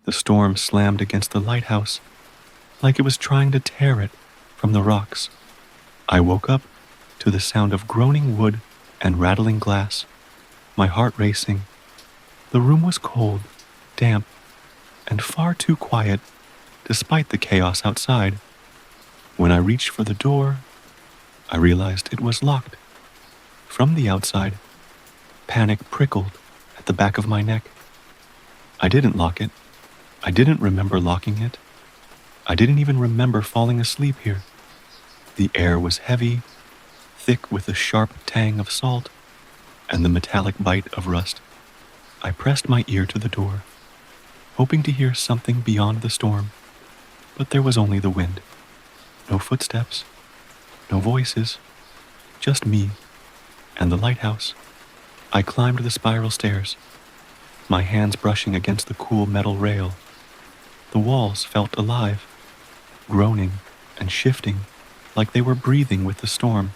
The storm slammed against the lighthouse like it was trying to tear it from the rocks. I woke up to the sound of groaning wood and rattling glass, my heart racing. The room was cold, damp, and far too quiet despite the chaos outside. When I reached for the door, I realized it was locked. From the outside, panic prickled at the back of my neck. I didn't lock it. I didn't remember locking it. I didn't even remember falling asleep here. The air was heavy, thick with the sharp tang of salt and the metallic bite of rust. I pressed my ear to the door, hoping to hear something beyond the storm, but there was only the wind. No footsteps, no voices, just me and the lighthouse. I climbed the spiral stairs, my hands brushing against the cool metal rail. The walls felt alive, groaning and shifting like they were breathing with the storm.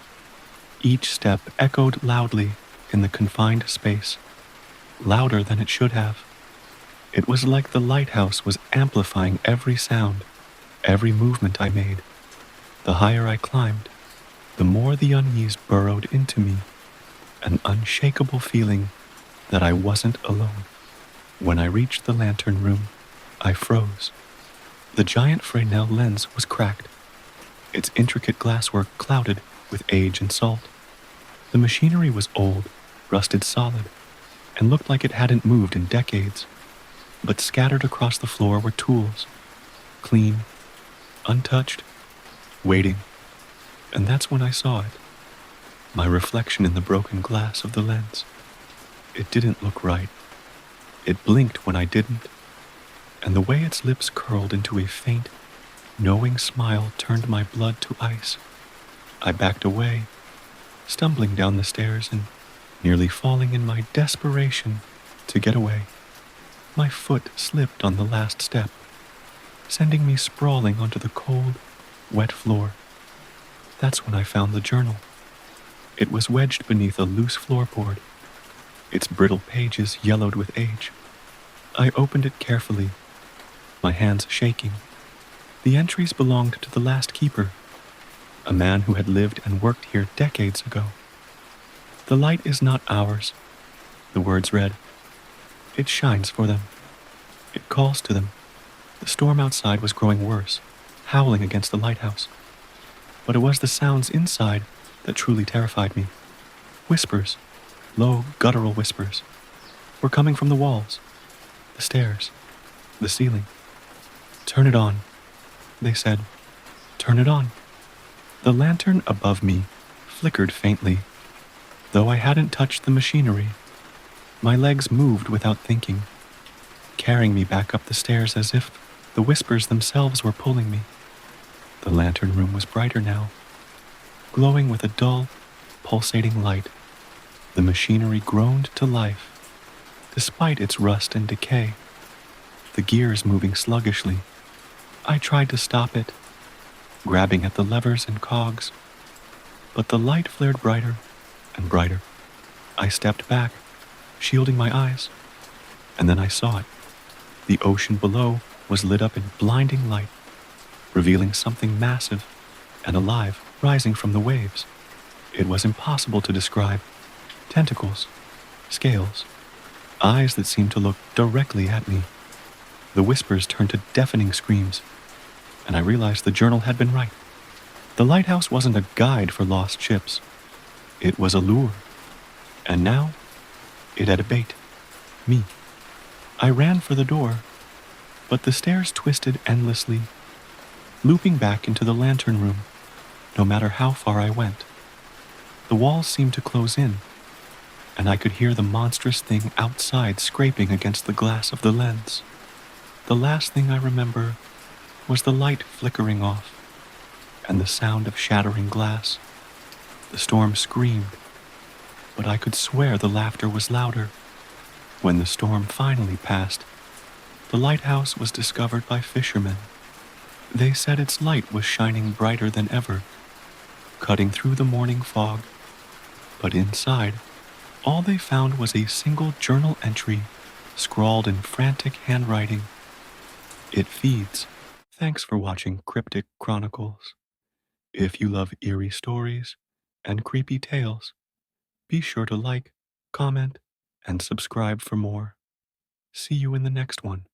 Each step echoed loudly in the confined space, louder than it should have. It was like the lighthouse was amplifying every sound, every movement I made. The higher I climbed, the more the unease burrowed into me, an unshakable feeling that I wasn't alone. When I reached the lantern room, I froze. The giant Fresnel lens was cracked, its intricate glasswork clouded with age and salt. The machinery was old, rusted solid, and looked like it hadn't moved in decades. But scattered across the floor were tools, clean, untouched, waiting. And that's when I saw it, my reflection in the broken glass of the lens. It didn't look right. It blinked when I didn't, and the way its lips curled into a faint, knowing smile turned my blood to ice. I backed away, stumbling down the stairs and nearly falling in my desperation to get away. My foot slipped on the last step, sending me sprawling onto the cold, wet floor. That's when I found the journal. It was wedged beneath a loose floorboard, its brittle pages yellowed with age. I opened it carefully, my hands shaking. The entries belonged to the last keeper, a man who had lived and worked here decades ago. "The light is not ours," the words read. "It shines for them. It calls to them." The storm outside was growing worse, howling against the lighthouse. But it was the sounds inside that truly terrified me. Whispers, low, guttural whispers, were coming from the walls, the stairs, the ceiling. "Turn it on," they said. "Turn it on." The lantern above me flickered faintly. Though I hadn't touched the machinery, my legs moved without thinking, carrying me back up the stairs as if the whispers themselves were pulling me. The lantern room was brighter now, glowing with a dull, pulsating light. The machinery groaned to life, despite its rust and decay, the gears moving sluggishly. I tried to stop it, grabbing at the levers and cogs, but the light flared brighter and brighter. I stepped back, shielding my eyes, and then I saw it. The ocean below was lit up in blinding light, revealing something massive and alive rising from the waves. It was impossible to describe. Tentacles, scales, eyes that seemed to look directly at me. The whispers turned to deafening screams, and I realized the journal had been right. The lighthouse wasn't a guide for lost ships. It was a lure. And now, it had a bait. Me. I ran for the door, but the stairs twisted endlessly, looping back into the lantern room, no matter how far I went. The walls seemed to close in, and I could hear the monstrous thing outside scraping against the glass of the lens. The last thing I remember was the light flickering off, and the sound of shattering glass. The storm screamed, but I could swear the laughter was louder. When the storm finally passed, the lighthouse was discovered by fishermen. They said its light was shining brighter than ever, cutting through the morning fog. But inside, all they found was a single journal entry scrawled in frantic handwriting. It feeds. Thanks for watching Cryptic Chronicles. If you love eerie stories and creepy tales, be sure to like, comment, and subscribe for more. See you in the next one.